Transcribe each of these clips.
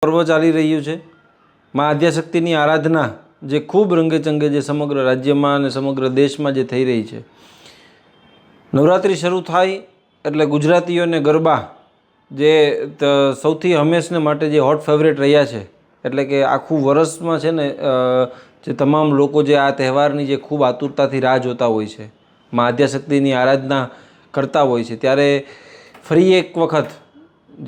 પર્વ ચાલી રહ્યું છે। માં આદ્યાશક્તિની આરાધના જે ખૂબ રંગેચંગે જે સમગ્ર રાજ્યમાં અને સમગ્ર દેશમાં જે થઈ રહી છે। નવરાત્રિ શરૂ થાય એટલે ગુજરાતીઓને ગરબા જે સૌથી હંમેશને માટે જે હોટ ફેવરેટ રહ્યા છે, એટલે કે આખું વર્ષમાં છે ને જે તમામ લોકો જે આ તહેવારની જે ખૂબ આતુરતાથી રાહ જોતા હોય છે, માં આદ્યાશક્તિની આરાધના કરતા હોય છે, ત્યારે ફરી એક વખત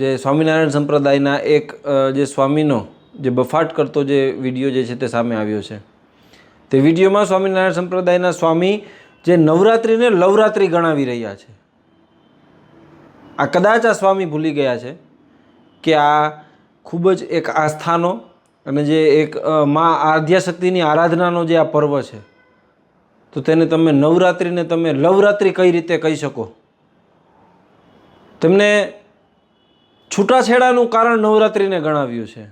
જે સ્વામિનારાયણ સંપ્રદાયના એક જે સ્વામીનો જે બફાટ કરતો જે વિડીયો જે છે તે સામે આવ્યો છે। તે વિડીયોમાં સ્વામિનારાયણ સંપ્રદાયના સ્વામી જે નવરાત્રિને લવરાત્રિ ગણાવી રહ્યા છે। આ કદાચ આ સ્વામી ભૂલી ગયા છે કે આ ખૂબ જ એક આસ્થાનો અને જે એક માં આદ્યાશક્તિની આરાધનાનો જે આ પર્વ છે, તો તેને તમે નવરાત્રિને તમે લવરાત્રિ કઈ રીતે કહી શકો? તેમને છૂટાછેડાનું કારણ નવરાત્રિને ગણાવ્યું છે।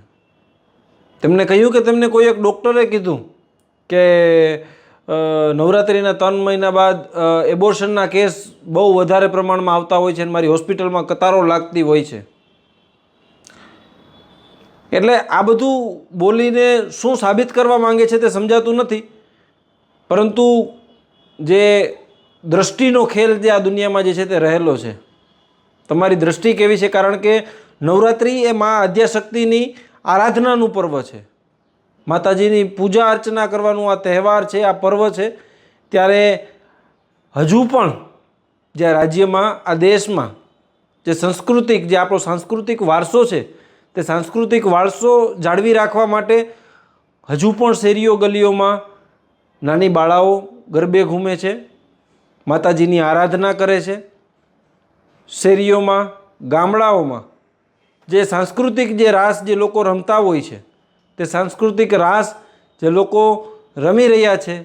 તેમને કહ્યું કે તેમને કોઈ એક ડૉક્ટરે કીધું કે નવરાત્રિના 3 મહિના બાદ એબોર્શનના કેસ બહુ વધારે પ્રમાણમાં આવતા હોય છે અને મારી હોસ્પિટલમાં કતારો લાગતી હોય છે। એટલે આ બધું બોલીને શું સાબિત કરવા માંગે છે તે સમજાતું નથી, પરંતુ જે દ્રષ્ટિનો ખેલ જે આ દુનિયામાં જે છે તે રહેલો છે। તમારી દ્રષ્ટિ કેવી છે? કારણ કે નવરાત્રિ એ માં આદ્યાશક્તિની આરાધનાનું પર્વ છે, માતાજીની પૂજા અર્ચના કરવાનું આ તહેવાર છે, આ પર્વ છે। ત્યારે હજુ પણ જે રાજ્યમાં, આ દેશમાં જે સાંસ્કૃતિક, જે આપણો સાંસ્કૃતિક વારસો છે, તે સાંસ્કૃતિક વારસો જાળવી રાખવા માટે હજુ પણ શેરીઓ ગલીઓમાં નાની બાળાઓ ગરબે ઘૂમે છે, માતાજીની આરાધના કરે છે। શેરીઓમાં, ગામડાઓમાં જે સાંસ્કૃતિક જે રાસ જે લોકો રમતા હોય છે, તે સાંસ્કૃતિક રાસ જે લોકો રમી રહ્યા છે,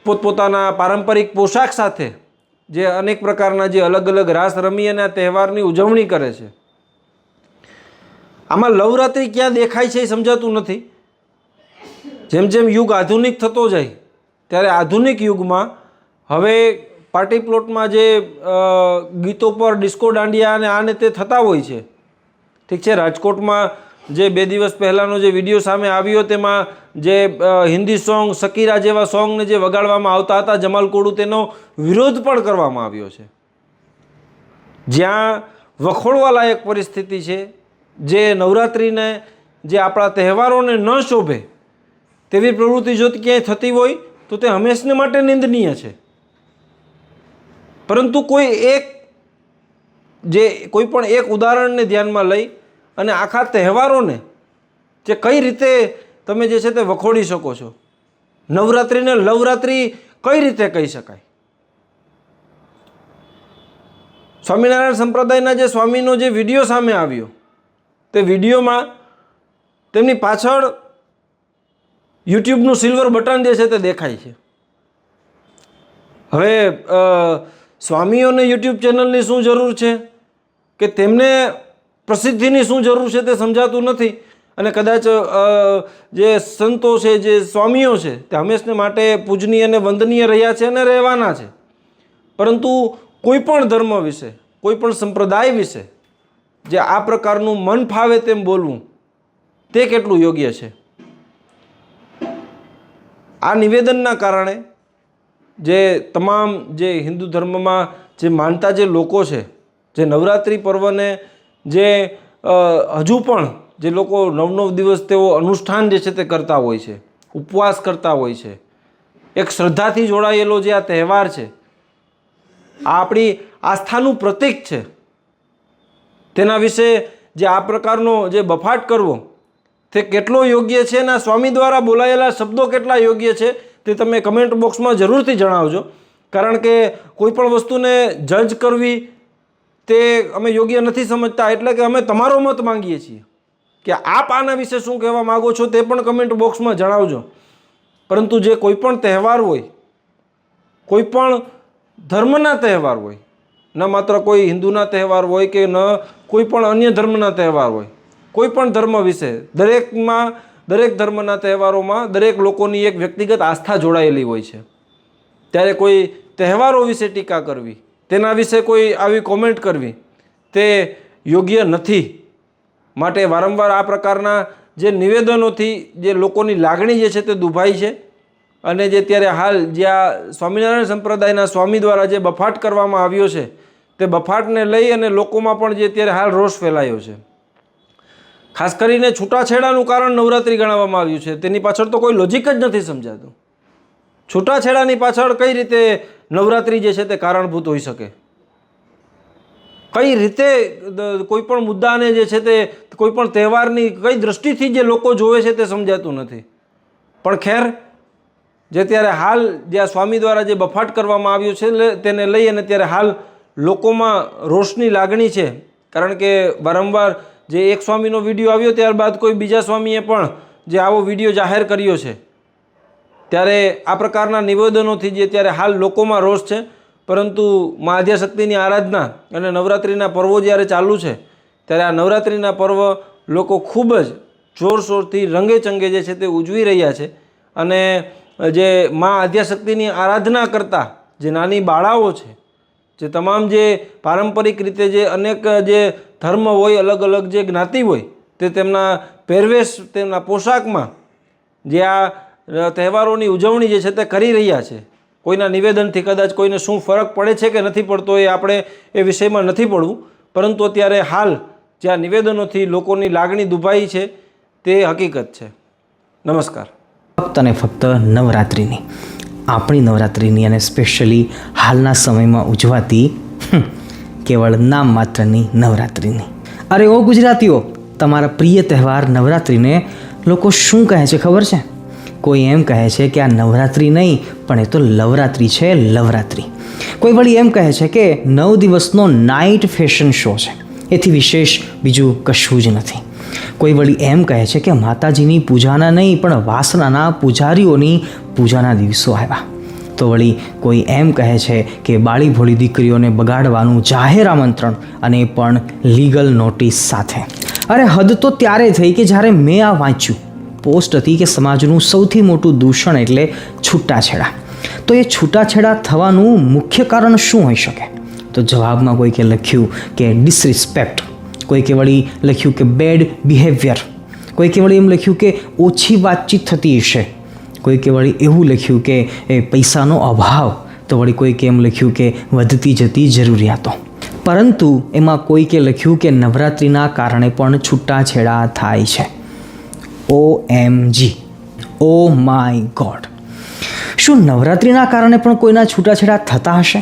પોતપોતાના પારંપરિક પોશાક સાથે જે અનેક પ્રકારના જે અલગ અલગ રાસ રમી અને આ તહેવારની ઉજવણી કરે છે। આમાં લવરાત્રિ ક્યાં દેખાય છે એ સમજાતું નથી। જેમ જેમ યુગ આધુનિક થતો જાય, ત્યારે આધુનિક યુગમાં હવે પાર્ટી પ્લોટમાં જે ગીતો પર ડિસ્કો દાંડિયા અને આને તે થતા હોય છે, ઠીક છે। રાજકોટમાં જે 2 દિવસ પહેલાંનો જે વિડીયો સામે આવ્યો, તેમાં જે હિન્દી સોંગ, શકીરા જેવા સોંગને જે વગાડવામાં આવતા હતા, જમાલ કોડુ તેનો વિરોધ પણ કરવામાં આવ્યો છે। જ્યાં વખોડવા લાયક પરિસ્થિતિ છે, જે નવરાત્રિને, જે આપણા તહેવારોને ન શોભે તેવી પ્રવૃત્તિ જો ક્યાંય થતી હોય તો તે હંમેશને માટે નિંદનીય છે। પરંતુ કોઈ પણ એક ઉદાહરણને ધ્યાનમાં લઈ અને આખા તહેવારોને જે કઈ રીતે તમે જે છે તે વખોડી શકો છો, નવરાત્રિને લવરાત્રિ કઈ રીતે કહી શકાય? સ્વામિનારાયણ સંપ્રદાયના જે સ્વામીનો જે વિડીયો સામે આવ્યો, તે વિડીયોમાં તેમની પાછળ યુટ્યુબનું સિલ્વર બટન જે છે તે દેખાય છે। હવે સ્વામીઓને યુટ્યુબ ચેનલની શું જરૂર છે કે તેમને પ્રસિદ્ધિની શું જરૂર છે તે સમજાતું નથી। અને કદાચ જે સંતો છે, જે સ્વામીઓ છે, તે હંમેશને માટે પૂજનીય અને વંદનીય રહ્યા છે અને રહેવાના છે, પરંતુ કોઈ પણ ધર્મ વિશે, કોઈ પણ સંપ્રદાય વિશે જે આ પ્રકારનું મન ફાવે તેમ બોલવું, તે કેટલું યોગ્ય છે? આ નિવેદનના કારણે જે તમામ જે હિન્દુ ધર્મમાં જે માનતા જે લોકો છે, જે નવરાત્રિ પર્વને જે હજુ પણ જે લોકો 9 દિવસ તેઓ અનુષ્ઠાન જે છે તે કરતા હોય છે, ઉપવાસ કરતા હોય છે, એક શ્રદ્ધાથી જોડાયેલો જે આ તહેવાર છે, આ આપણી આસ્થાનું પ્રતીક છે, તેના વિશે જે આ પ્રકારનો જે બફાટ કરવો તે કેટલો યોગ્ય છે અને આ સ્વામી દ્વારા બોલાયેલા શબ્દો કેટલા યોગ્ય છે તે તમે કમેન્ટ બોક્સમાં જરૂરથી જણાવજો। કારણ કે કોઈ પણ વસ્તુને જજ કરવી તે અમે યોગ્ય નથી સમજતા, એટલે કે અમે તમારો મત માંગીએ છીએ કે આપ આના વિશે શું કહેવા માગો છો તે પણ કમેન્ટ બોક્સમાં જણાવજો। પરંતુ જે કોઈ પણ તહેવાર હોય, કોઈ પણ ધર્મના તહેવાર હોય, ન માત્ર કોઈ હિન્દુના તહેવાર હોય કે ન કોઈ પણ અન્ય ધર્મના તહેવાર હોય, કોઈ પણ ધર્મ વિશે દરેક ધર્મના તહેવારોમાં દરેક લોકોની એક વ્યક્તિગત આસ્થા જોડાયેલી હોય છે। ત્યારે કોઈ તહેવારો વિશે ટીકા કરવી, તેના વિશે કોઈ આવી કોમેન્ટ કરવી તે યોગ્ય નથી। માટે વારંવાર આ પ્રકારના જે નિવેદનોથી જે લોકોની લાગણી જે છે તે દુભાઈ છે અને જે ત્યારે હાલ જ્યાં સ્વામિનારાયણ સંપ્રદાયના સ્વામી દ્વારા જે બફાટ કરવામાં આવ્યો છે તે બફાટને લઈ અને લોકોમાં પણ જે ત્યારે હાલ રોષ ફેલાયો છે. ખાસ કરીને છૂટાછેડાનું કારણ નવરાત્રિ ગણાવવામાં આવ્યું છે. તેની પાછળ તો કોઈ લોજિક જ નથી સમજાતું. છૂટાછેડાની પાછળ કઈ રીતે નવરાત્રિ જે છે તે કારણભૂત હોઈ શકે? કઈ રીતે કોઈ પણ મુદ્દાને જે છે તે કોઈ પણ તહેવારની કઈ દૃષ્ટિથી જે લોકો જોવે છે તે સમજાતું નથી. પણ ખેર, જે ત્યારે હાલ જ્યાં સ્વામી દ્વારા જે બફાટ કરવામાં આવ્યો છે તેને લઈ અને ત્યારે હાલ લોકોમાં રોષની લાગણી છે. કારણ કે વારંવાર જે એક સ્વામીનો વિડીયો આવ્યો ત્યારબાદ કોઈ બીજા સ્વામીએ પણ જે આવો વિડીયો જાહેર કર્યો છે, ત્યારે આ પ્રકારના નિવેદનોથી જે ત્યારે હાલ લોકોમાં રોષ છે. પરંતુ મા આદ્યાશક્તિની આરાધના અને નવરાત્રિના પર્વો જ્યારે ચાલુ છે ત્યારે આ નવરાત્રિના પર્વ લોકો ખૂબ જ જોરશોરથી રંગે ચંગે જે છે તે ઉજવી રહ્યા છે. અને જે મા આદ્યાશક્તિની આરાધના કરતા જે નાની બાળાઓ છે, જે તમામ જે પારંપરિક રીતે જે અનેક જે ધર્મ હોય, અલગ અલગ જે જ્ઞાતિ હોય, તે તેમના પહેરવેશ, તેમના પોશાકમાં જે આ તહેવારોની ઉજવણી જે છે તે કરી રહ્યા છે. કોઈના નિવેદનથી કદાચ કોઈને શું ફરક પડે છે કે નથી પડતો એ આપણે એ વિષયમાં નથી પડવું, પરંતુ અત્યારે હાલ જે આ નિવેદનોથી લોકોની લાગણી દુભાઈ છે તે હકીકત છે. નમસ્કાર. ફક્ત અને ફક્ત નવરાત્રિની, આપણી નવરાત્રિની અને સ્પેશિયલી હાલના સમયમાં ઉજવાતી કેવળ નામ માત્રની નવરાત્રિની. અરે ઓ ગુજરાતીઓ, તમારા પ્રિય તહેવાર નવરાત્રિને લોકો શું કહે છે ખબર છે? કોઈ એમ કહે છે કે આ નવરાત્રિ નહીં પણ એ તો લવરાત્રિ છે, લવરાત્રિ. કોઈ વળી એમ કહે છે કે 9 દિવસનો નાઇટ ફેશન શો છે, એથી વિશેષ બીજું કશું જ નથી. કોઈ વળી એમ કહે છે કે માતાજીની પૂજાના નહીં પણ વાસનાના પૂજારીઓની પૂજાના દિવસો આવ્યા. તો વળી કોઈ એમ કહે છે કે બાળી ભોળી દીકરીઓને બગાડવાનું જાહેર આમંત્રણ, અને પણ લીગલ નોટિસ સાથે. અરે હદ તો ત્યારે થઈ કે જ્યારે મેં આ વાંચ્યું. પોસ્ટ હતી કે સમાજનું સૌથી મોટું દૂષણ એટલે છૂટાછેડા. તો એ છૂટાછેડા થવાનું મુખ્ય કારણ શું હોઈ શકે? તો જવાબમાં કોઈકે લખ્યું કે ડિસરિસ્પેક્ટ, કોઈકે વળી લખ્યું કે બેડ બિહેવિયર, કોઈકે વળી એમ લખ્યું કે ઓછી વાતચીત થતી હશે, કોઈકે વળી એવું લખ્યું કે એ પૈસાનો અભાવ, તો વળી કોઈકે એમ લખ્યું કે વધતી જતી જરૂરિયાતો. પરંતુ એમાં કોઈકે લખ્યું કે નવરાત્રિના કારણે પણ છૂટાછેડા થાય છે. OMG, oh my God! શું નવરાત્રિના કારણે પણ કોઈના છૂટાછેડા થતા હશે?